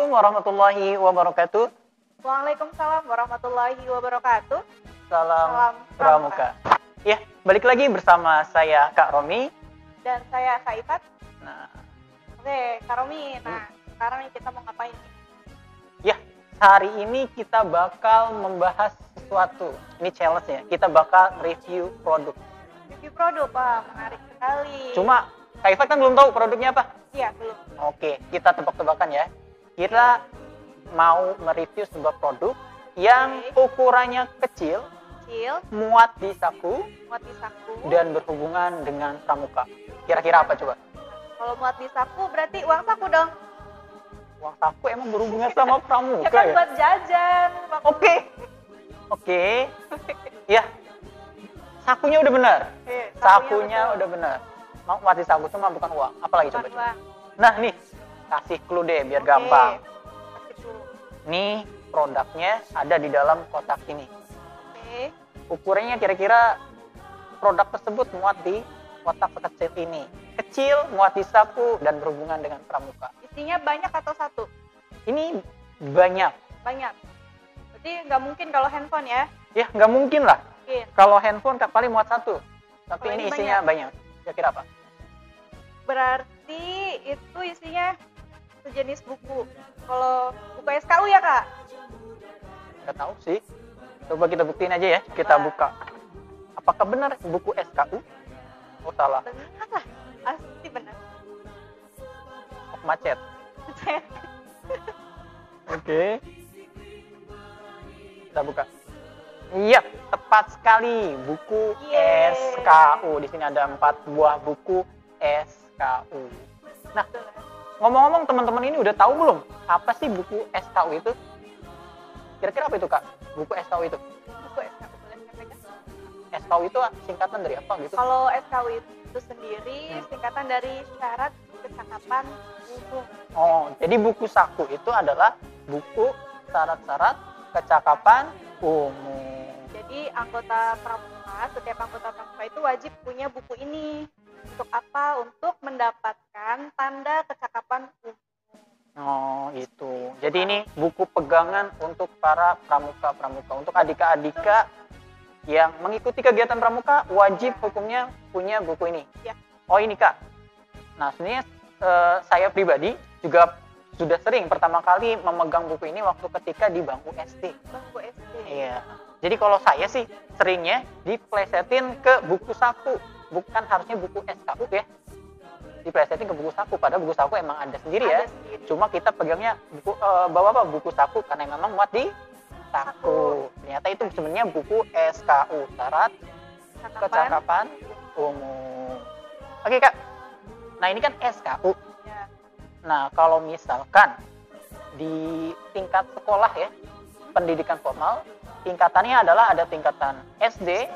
Assalamualaikum warahmatullahi wabarakatuh. Waalaikumsalam warahmatullahi wabarakatuh. Salam Salam Pramuka. Ya, balik lagi bersama saya Kak Romi. Dan saya Kak Ifat. Nah, Oke, Kak Romi. Nah, sekarang nih kita mau ngapain nih? ya, hari ini kita bakal membahas sesuatu. Ini challenge-nya. Kita bakal review produk. Review produk, Pak. Menarik sekali. Cuma Kak Ifat kan belum tahu produknya apa. Iya, belum. Oke, kita tebak-tebakan ya. Kita mau mereview sebuah produk yang ukurannya kecil, muat di saku, muat di saku. dan berhubungan dengan pramuka. Kira-kira apa coba? Kalau muat di saku berarti uang saku dong. Uang saku emang berhubungan sama pramuka Ya kan ya? buat jajan. Oke. Ya, sakunya udah benar. Sakunya udah benar. Mau muat di saku cuma bukan uang. Apalagi coba? Uang. Nah nih, kasih clue deh biar gampang. Kasih clue. Nih produknya ada di dalam kotak ini. Oke. Ukurannya kira-kira produk tersebut muat di kotak sekecil ini. Kecil, muat di saku, dan berhubungan dengan pramuka. Isinya banyak atau satu? Ini banyak. Banyak. Berarti nggak mungkin kalau handphone ya? Ya, nggak mungkin lah. Mungkin. Kalau handphone paling muat satu. Tapi Kalau ini ini isinya banyak. Kira-kira apa? Berarti itu isinya sejenis buku. Kalau buku SKU ya, Kak? Nggak tahu sih. Coba kita buktiin aja ya. Kita Coba. buka. Apakah benar buku SKU? Oh, salah. Benar lah. Pasti benar. Oh, macet. Oke. Kita buka. Iya, tepat sekali. Buku Yeay. SKU. Di sini ada 4 buah buku SKU. Nah, ngomong-ngomong teman-teman ini udah tahu belum? Apa sih buku SKU itu? Kira-kira apa itu, Kak? Buku SKU itu? Buku SKU boleh saya pegang? SKU itu singkatan dari apa gitu? Kalau SKU itu sendiri singkatan dari syarat kecakapan umum. Oh, jadi buku saku itu adalah buku syarat-syarat kecakapan umum. Jadi setiap anggota pramuka itu wajib punya buku ini. Untuk apa? Untuk mendapatkan tanda kecakapan umum. Oh, itu. Jadi ini buku pegangan untuk para pramuka-pramuka. Untuk adik-adika yang mengikuti kegiatan pramuka, wajib hukumnya punya buku ini. Ya. Oh, ini, Kak. Nah, sebenarnya saya pribadi juga sudah sering pertama kali memegang buku ini waktu ketika di bangku SD. Bangku SD. Iya. Jadi kalau saya sih seringnya diplesetin ke buku saku. Bukan harusnya buku SKU ya. Diplesetin ke buku saku. Padahal buku saku emang ada sendiri ya. Sendiri. Cuma kita pegangnya buku saku karena memang muat di saku. Ternyata itu sebenarnya buku SKU, syarat kecakapan umum. Oke, Kak. Nah, ini kan SKU. Ya. Nah, kalau misalkan di tingkat sekolah ya, pendidikan formal, tingkatannya adalah ada tingkatan SD,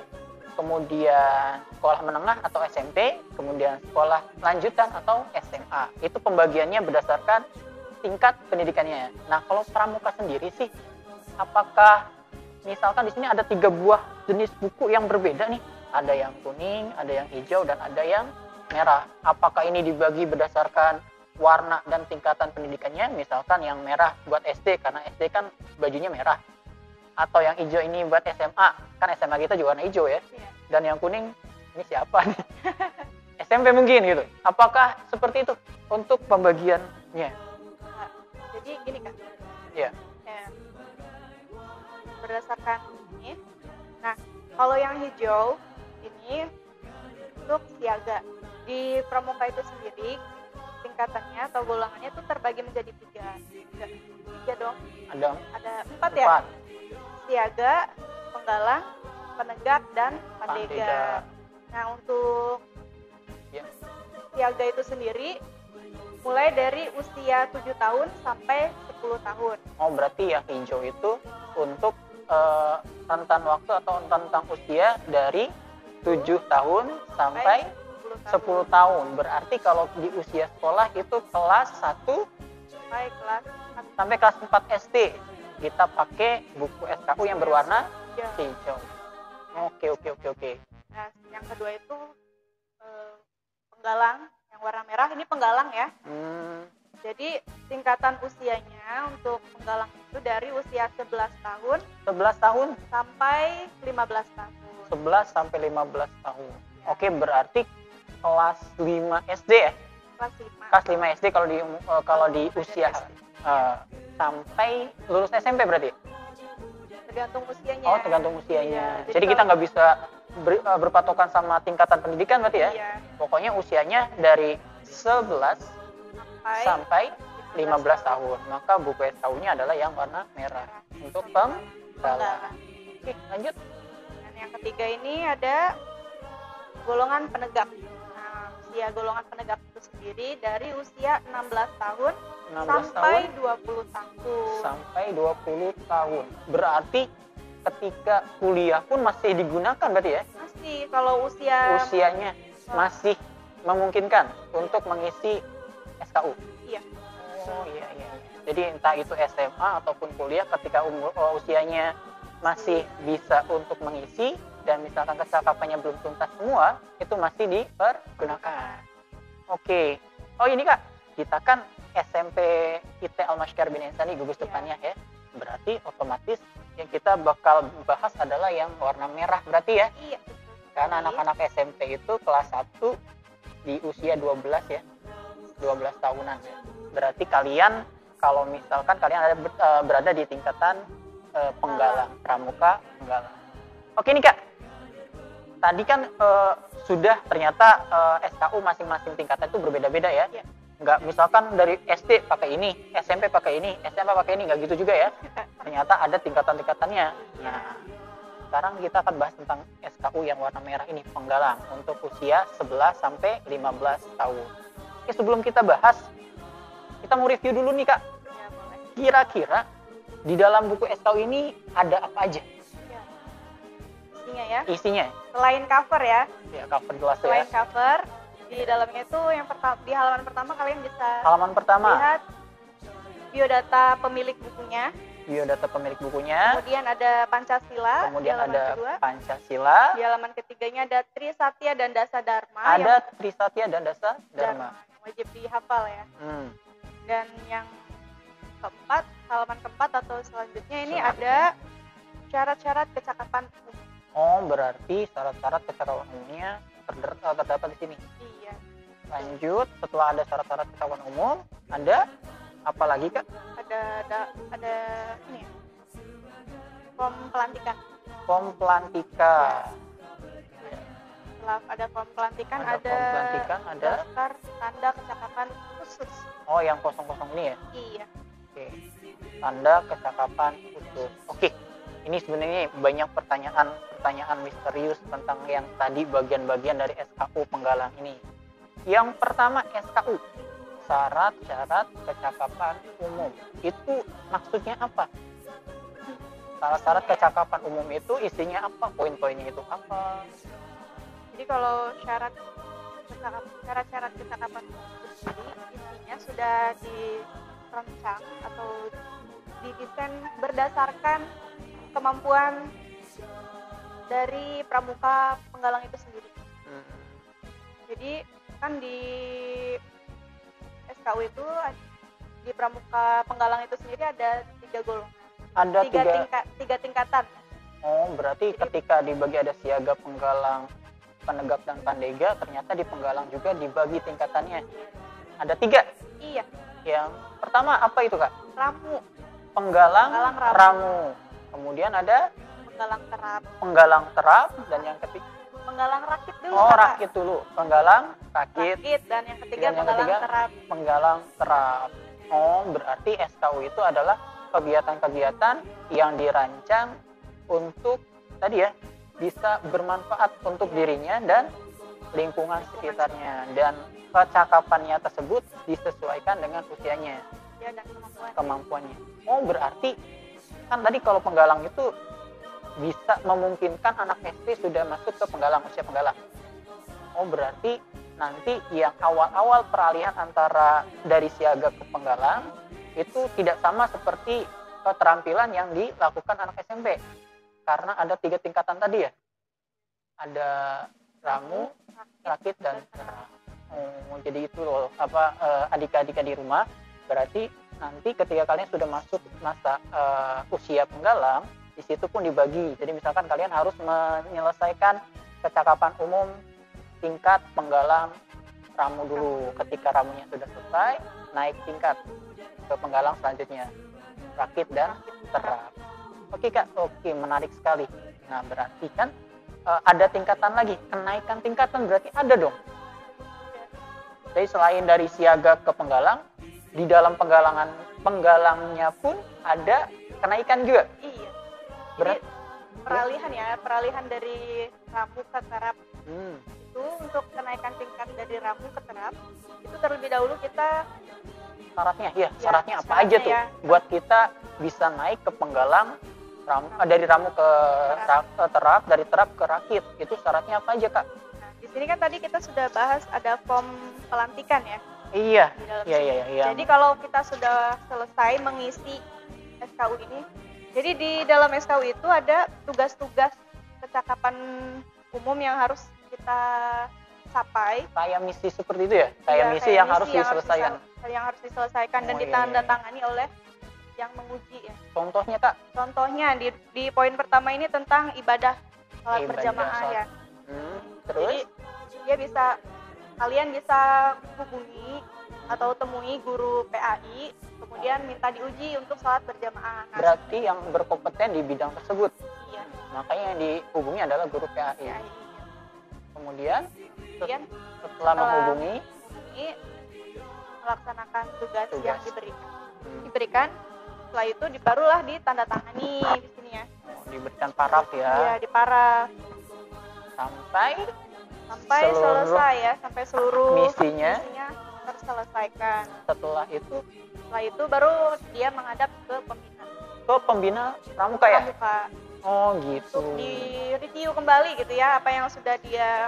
kemudian sekolah menengah atau SMP, kemudian sekolah lanjutan atau SMA. Itu pembagiannya berdasarkan tingkat pendidikannya. Nah, kalau pramuka sendiri sih, apakah misalkan di sini ada 3 buah jenis buku yang berbeda nih? Ada yang kuning, ada yang hijau, dan ada yang merah. Apakah ini dibagi berdasarkan warna dan tingkatan pendidikannya? Misalkan yang merah buat SD karena SD kan bajunya merah. Atau yang hijau ini buat SMA, kan SMA kita juga warna hijau ya. Iya. Dan yang kuning, ini siapa nih? SMP mungkin gitu. Apakah seperti itu untuk pembagiannya? Nah, jadi gini, Kak. Ya. Ya. Berdasarkan ini. Nah, kalau yang hijau ini untuk siaga. Di pramuka itu sendiri tingkatannya atau golongannya itu terbagi menjadi 3 dong. Ada 4 ya. 4. Siaga, penggalang, penegak, dan pandega. Nah, untuk siaga itu sendiri mulai dari usia 7 tahun sampai 10 tahun. Oh, berarti yang hijau itu untuk rentan waktu atau rentang usia dari 7 tahun sampai 10 tahun. Berarti kalau di usia sekolah itu kelas 1 sampai kelas 4 SD kita pakai buku SKU yang berwarna hijau. Oke. Nah, yang kedua itu penggalang yang warna merah. Ini penggalang ya. Jadi tingkatan usianya untuk penggalang itu dari usia 11 tahun 11 tahun, sampai 15 tahun. 11 sampai 15 tahun. Oke, berarti kelas 5 SD ya? Kelas 5. Kelas 5 SD kalau di usia sampai lulus SMP berarti? Tergantung usianya. Oh, tergantung usianya. Iya, Jadi kita nggak bisa berpatokan sama tingkatan pendidikan berarti ya? Iya. Pokoknya usianya dari 11 sampai 15 tahun. Maka buku SKU-nya adalah yang warna merah untuk penggalang. Oke, lanjut. Dan yang ketiga ini ada golongan penegak. Nah, usia golongan penegak itu sendiri dari usia 16 tahun 16 sampai tahun 20 tahun. sampai 20 tahun. Berarti ketika kuliah pun masih digunakan berarti ya? Masih kalau Usianya masih memungkinkan untuk mengisi SKU. Iya. Oh iya. Jadi entah itu SMA ataupun kuliah ketika usianya masih bisa untuk mengisi dan misalkan kecakapannya belum tuntas semua, itu masih dipergunakan. Oke. Oh ini Kak, kita kan SMP IT Al-Masyar bin Insani gugus depannya ya. Berarti otomatis yang kita bakal bahas adalah yang warna merah berarti ya. Iya. Karena anak-anak SMP itu kelas 1 di usia 12 ya. 12 tahunan ya. Berarti kalian kalau misalkan kalian berada di tingkatan penggalang, pramuka penggalang. Oke nih Kak. Tadi kan sudah ternyata SKU masing-masing tingkatan itu berbeda-beda ya. Iya. Nggak misalkan dari SD pakai ini, SMP pakai ini, SMA pakai ini, nggak gitu juga ya. Ternyata ada tingkatan-tingkatannya. Nah, sekarang kita akan bahas tentang SKU yang warna merah ini, penggalang untuk usia 11 sampai 15 tahun. Oke, sebelum kita bahas, kita mau review dulu nih Kak. Ya, boleh. Kira-kira di dalam buku SKU ini ada apa aja? Ya. Isinya ya. Isinya? Selain cover ya. Ya, cover jelas ya. Selain cover, di dalamnya itu yang pertama di halaman pertama kalian bisa Halaman pertama, lihat biodata pemilik bukunya. biodata pemilik bukunya. Kemudian ada Pancasila. Kemudian di halaman ada kedua. Pancasila. Di halaman ketiganya ada Trisatya dan Dasa Dharma. Ada Trisatya dan Dasa Dharma. yang wajib dihafal ya. Dan yang keempat, halaman keempat atau selanjutnya ini ada syarat-syarat kecakapan umum. Oh, berarti syarat-syarat kecakapan umumnya terdapat di sini. Iya. Lanjut, setelah ada syarat-syarat kecakapan umum, ada apa lagi Kak? Ada ini ya, form pelantikan. Form pelantikan. Setelah ada form pelantikan, Ada form pelantikan, ada daftar tanda kecakapan khusus. Oh, yang kosong-kosong ini ya? Iya. Oke. Tanda kecakapan khusus. Oke. Ini sebenarnya banyak pertanyaan misterius tentang yang tadi bagian-bagian dari SKU penggalang ini. Yang pertama SKU, syarat-syarat kecakapan umum. Itu maksudnya apa? Syarat-syarat kecakapan umum itu isinya apa? Poin-poinnya itu apa? Jadi kalau syarat-syarat kecakapan itu sendiri isinya sudah dirancang atau didesain berdasarkan kemampuan dari pramuka penggalang itu sendiri. Jadi kan di SKU itu di pramuka penggalang itu sendiri ada 3 golongan. Ada tiga tingkatan. Oh, berarti ketika dibagi ada siaga, penggalang, penegak dan pandega, ternyata di penggalang juga dibagi tingkatannya. Ada 3. Iya. Yang pertama apa itu Kak? Ramu. Penggalang ramu. Kemudian ada penggalang terap dan yang ketiga penggalang rakit dulu. Oh, rakit dulu. Penggalang rakit dan yang ketiga penggalang terap. Penggalang terap. Oh, berarti SKU itu adalah kegiatan-kegiatan yang dirancang untuk tadi ya bisa bermanfaat untuk dirinya dan lingkungan sekitarnya, dan kecakapannya tersebut disesuaikan dengan usianya dan kemampuannya. Oh, berarti kan tadi kalau penggalang itu bisa memungkinkan anak SD sudah masuk ke penggalang, usia penggalang. Oh, berarti nanti yang awal-awal peralihan antara dari siaga ke penggalang itu tidak sama seperti keterampilan yang dilakukan anak SMP. Karena ada 3 tingkatan tadi ya. Ada ramu, rakit dan terap. Oh, jadi itu loh adik-adik di rumah. Berarti nanti ketika kalian sudah masuk masa usia penggalang, di situ pun dibagi. Jadi misalkan kalian harus menyelesaikan kecakapan umum tingkat penggalang ramu dulu. Ketika ramunya sudah selesai, naik tingkat ke penggalang selanjutnya, rakit dan terap. Oke Kak, oke, menarik sekali. Nah berarti kan ada tingkatan lagi, kenaikan tingkatan berarti ada dong. Jadi selain dari siaga ke penggalang, di dalam penggalangnya pun ada kenaikan juga. Iya. Berat. Jadi, peralihan dari ramu ke terap. Itu untuk kenaikan tingkat dari ramu ke terap, itu terlebih dahulu kita syaratnya apa aja tuh buat kita bisa naik ke penggalang dari ramu ke terap, dari terap ke rakit. Itu syaratnya apa aja Kak? Nah, di sini kan tadi kita sudah bahas ada form pelantikan ya. Iya. Jadi kalau kita sudah selesai mengisi SKU ini, jadi di dalam SKU itu ada tugas-tugas kecakapan umum yang harus kita capai. Kayak misi seperti itu ya? Kayak misi yang harus diselesaikan. Yang harus diselesaikan dan ditandatangani oleh yang menguji ya. Contohnya Kak? Contohnya di poin pertama ini tentang ibadah sholat berjamaah ya. Terus? Jadi kalian bisa hubungi atau temui guru PAI, kemudian minta diuji untuk sholat berjamaah. Berarti yang berkompeten di bidang tersebut. Iya. Makanya yang dihubungi adalah guru PAI. Kemudian setelah menghubungi, melaksanakan tugas yang diberikan. Setelah itu barulah ditandatangani di sini ya. Diberikan paraf ya. Iya, di paraf. Sampai selesai ya, sampai seluruh misinya terselesaikan. Setelah itu baru dia menghadap ke pembina. Ke pembina pramuka ya? Pramuka. Oh gitu. Untuk di review kembali gitu ya, apa yang sudah dia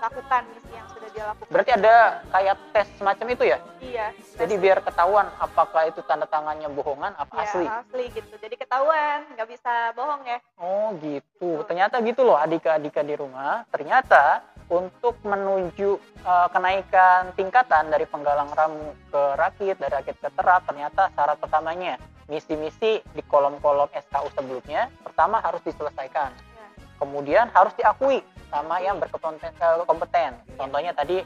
lakukan, misi yang sudah dia lakukan. Berarti ada kayak tes semacam itu ya? Iya. Jadi biar ketahuan apakah itu tanda tangannya bohongan apa asli? Asli gitu. Jadi ketahuan, nggak bisa bohong ya. Oh gitu. Ternyata gitu loh adik-adik di rumah. Ternyata untuk menuju kenaikan tingkatan dari penggalang ramu ke rakit, dari rakit ke terap, ternyata syarat pertamanya misi-misi di kolom-kolom SKU sebelumnya pertama harus diselesaikan. Ya. Kemudian harus diakui sama yang berkompeten. Contohnya tadi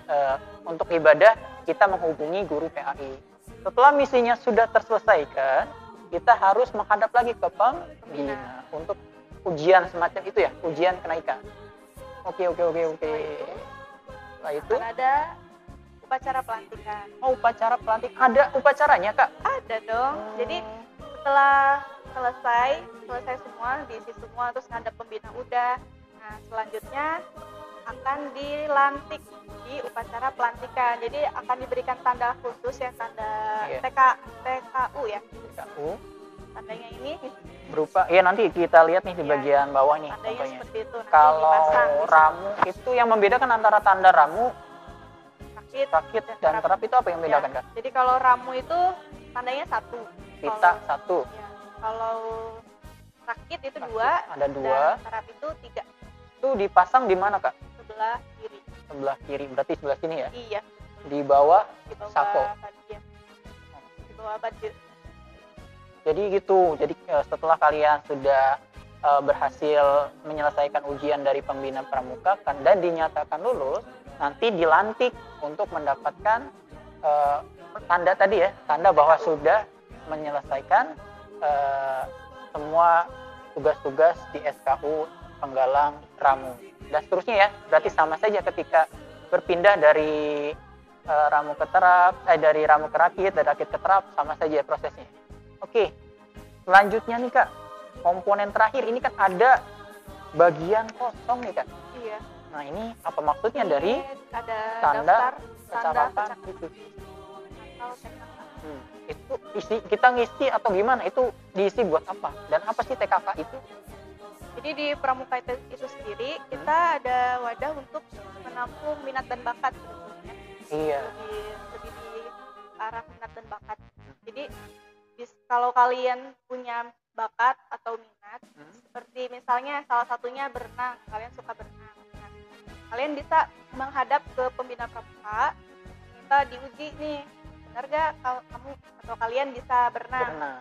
untuk ibadah kita menghubungi guru PAI. Setelah misinya sudah terselesaikan, kita harus menghadap lagi ke pembina untuk ujian semacam itu ya, ujian kenaikan. Oke. Setelah itu ada upacara pelantikan. Oh, upacara pelantikan. Ada upacaranya, Kak? Ada dong. Jadi setelah selesai semua, diisi semua, terus ngadep pembina udah. Nah, selanjutnya akan dilantik di upacara pelantikan. Jadi akan diberikan tanda khusus ya, tanda TKU ya. TKU. Tandanya ini berupa nanti kita lihat nih di bagian bawah nih contohnya. Seperti itu. Kalau ramu itu yang membedakan antara tanda ramu rakit dan terap itu apa yang membedakan Kak? Jadi kalau ramu itu tandanya satu. Pita satu. Ya. Kalau rakit itu dua. Ada dua. Dan terap itu tiga. Itu dipasang di mana Kak? Sebelah kiri. Sebelah kiri, berarti sebelah sini ya? Iya. Di bawah sako. Ya. Di bawah baju. Jadi gitu. Jadi setelah kalian sudah berhasil menyelesaikan ujian dari pembina pramuka dan dinyatakan lulus, nanti dilantik untuk mendapatkan tanda tadi ya, tanda bahwa sudah menyelesaikan semua tugas-tugas di SKU penggalang ramu dan seterusnya ya. Berarti sama saja ketika berpindah dari ramu ke terap, dari ramu ke rakit, dari rakit ke terap, sama saja prosesnya. Oke, selanjutnya nih Kak, komponen terakhir ini kan ada bagian kosong nih Kak. Iya. Nah ini apa maksudnya dari ada tanda kecakapan itu? Itu kita ngisi atau gimana? Itu diisi buat apa? Dan apa sih TKK itu? Jadi di pramuka itu sendiri kita ada wadah untuk menampung minat dan bakat sebetulnya. Iya. Lebih di arah minat dan bakat. Jadi kalau kalian punya bakat atau minat, seperti misalnya salah satunya berenang, kalian suka berenang. Nah, kalian bisa menghadap ke pembina pramuka, minta diuji nih benar gak kamu atau kalian bisa berenang. Berenang.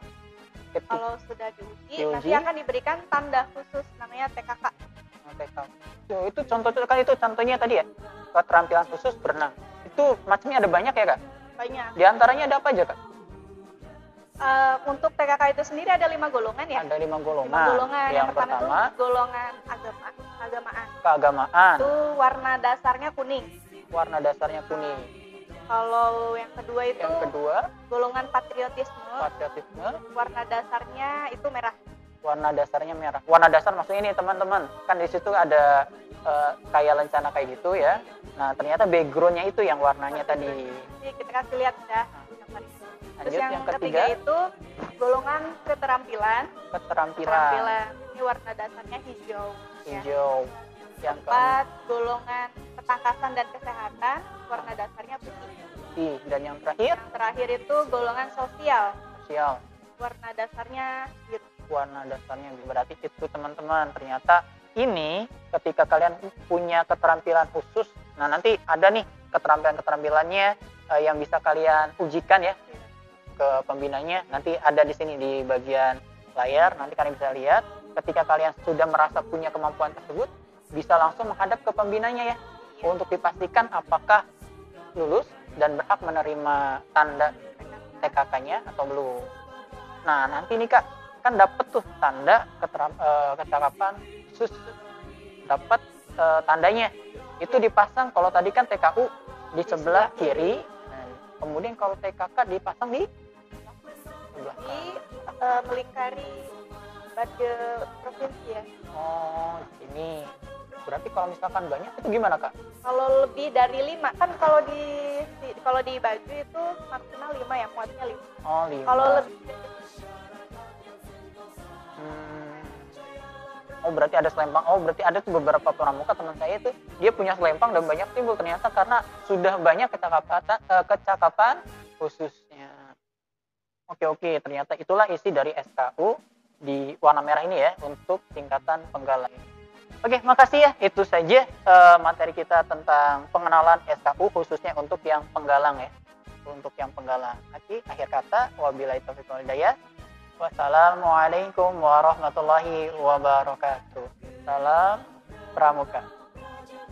Kalau sudah diuji, Diuji. nanti akan diberikan tanda khusus namanya TKK. Itu contohnya tadi ya, keterampilan khusus berenang. Itu macamnya ada banyak ya kak? Banyak. Di antaranya ada apa aja kak? Untuk TKK itu sendiri ada 5 golongan ya. Ada 5 golongan. 5 golongan. Yang pertama pertama itu golongan agamaan. keagamaan. Itu warna dasarnya kuning. Warna dasarnya kuning. Kalau yang kedua itu Yang kedua golongan patriotisme. patriotisme. Warna dasarnya itu merah. Warna dasarnya merah. Warna dasar maksudnya ini teman-teman. Kan di situ ada kayak lencana kayak gitu ya. Nah ternyata backgroundnya itu yang warnanya tadi. Jadi kita kasih lihat ya. Terus Lanjut, yang ketiga itu golongan keterampilan. keterampilan Ini warna dasarnya hijau. Ya. hijau. Yang Keempat, golongan ketangkasan dan kesehatan. Warna dasarnya putih. keempat dan yang terakhir Yang terakhir itu golongan sosial. sosial. Warna dasarnya biru. Warna dasarnya berarti itu teman-teman. Ternyata ini ketika kalian punya keterampilan khusus, nah nanti ada nih keterampilannya yang bisa kalian ujikan ya ke pembinanya. Nanti ada di sini di bagian layar, nanti kalian bisa lihat. Ketika kalian sudah merasa punya kemampuan tersebut, bisa langsung menghadap ke pembinanya ya, untuk dipastikan apakah lulus dan berhak menerima tanda TKK-nya atau belum. Nah nanti nih kak, kan dapat tuh tanda kecakapan khusus, dapat tandanya. Itu dipasang, kalau tadi kan TKU di sebelah kiri, kemudian kalau TKK dipasang di sebelah Melingkari badge provinsi ya. Oh, ini. Berarti kalau misalkan banyak itu gimana kak? Kalau lebih dari 5 kan kalau di baju itu maksimal 5 ya, muatnya 5. Oh, 5. Kalau lebih Oh berarti ada selempang. Oh berarti ada tuh beberapa pramuka teman saya itu dia punya selempang dan banyak timbul ternyata karena sudah banyak kecakapan khususnya. Oke, ternyata itulah isi dari SKU di warna merah ini ya untuk tingkatan penggalang. Oke, makasih ya. Itu saja materi kita tentang pengenalan SKU khususnya untuk yang penggalang ya. Untuk yang penggalang. Oke, akhir kata wabillahi taufiq wal hidayah. Wassalamualaikum warahmatullahi wabarakatuh. Salam Pramuka.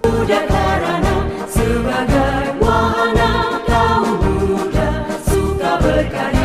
Muda karana sebagai wahana kaum muda suka berkarya.